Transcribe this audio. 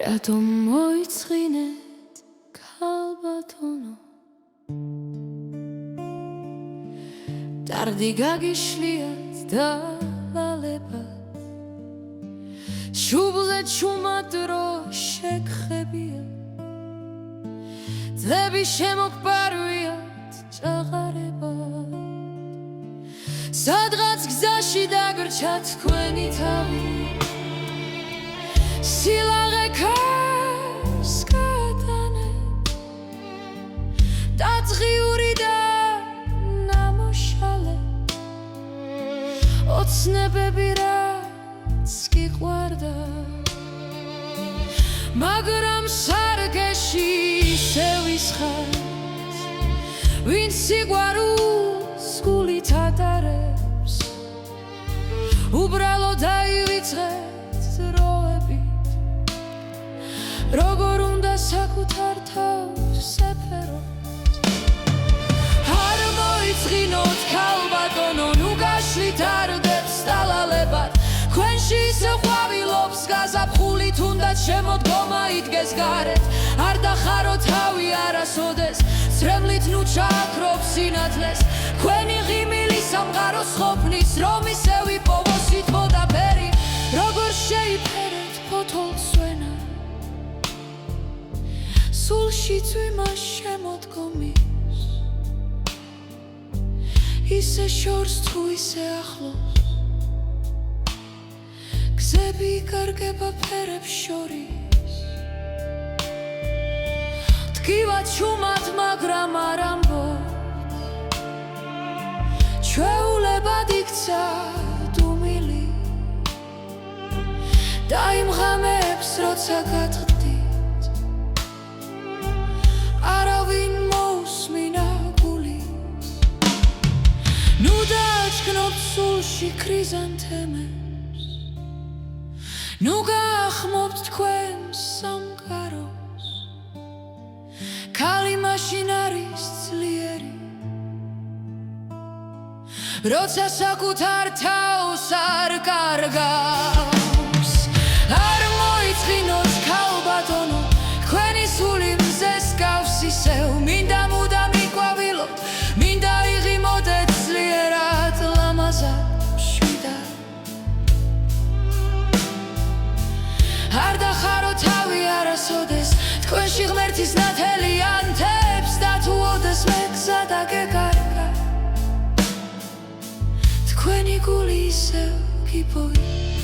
რატომ მოიწყინეთ ქალბატონო დარდი გაგიშლიათ დავალებად შუბლზე ჩუმად დრო შეგხებია ძები შემოგპარვიათ ჭაღარებად სადღაც გზაში დაგრჩა თქვენი თავი სილაღე ქარს გადანებ დაწყიური და ნამოშალე ოცნებები რაც გიყვარდა მაგრამ სარგეში ისევ ისხავს ვინ სიყვარულს გულით ატარებს უბრალოდ დაივიწყეთ დროებით როგორ უნდა საკუთარ თავს ეფერო არ მოიწყინოთ ქალბატონო ნუ გაშლით არდებს დალალებად ქვენში ისე ყვავილობს გაზაფხული თუნდაც შემოდგომა იდგეს გარეთ არ დახარო თავი არასოდეს სრემლით ნუ ჩააქრობს სინათლეს ქვენი ღიმილი სამყაროს ყოფნის რომ ისევ იპოვოს ითბოდა ფერი როგორ შეიფერეთ ფოთოლს ვენა სულში წვიმა შემოდგომის ისე შორს თუ ისე ახლოს გზები კარგება ფერებს შორის დგივა ჩუმად მაგრამ არ ამბობთ ჩვეულებად იქცა დუმილი და იმ ღამეებს როცა გადხდით არავინ მოусმინა გულის ნუ დააჩქნობთ სულში ქრიზანთემებს ნუ გაახმობთ თქვენს სამყაროს ქალი მაშინ არის ძლიერი როცა საკუთარ თავს არ კარგავს არ მოიწყინოთ ქალბატონო თქვენი სული მზეს გავს ისევ მინდა მუდამ იყვავილოთ მინდა იღიმოდეთ ძლიერად ლამაზად მშვიდად არ დახარო თავი არასოდეს თქვენში ღმერთის ნათელი ანთებს და თუ ოდეს მე გზა დაგეკარგა თქვენი გული ისევ გიპოვი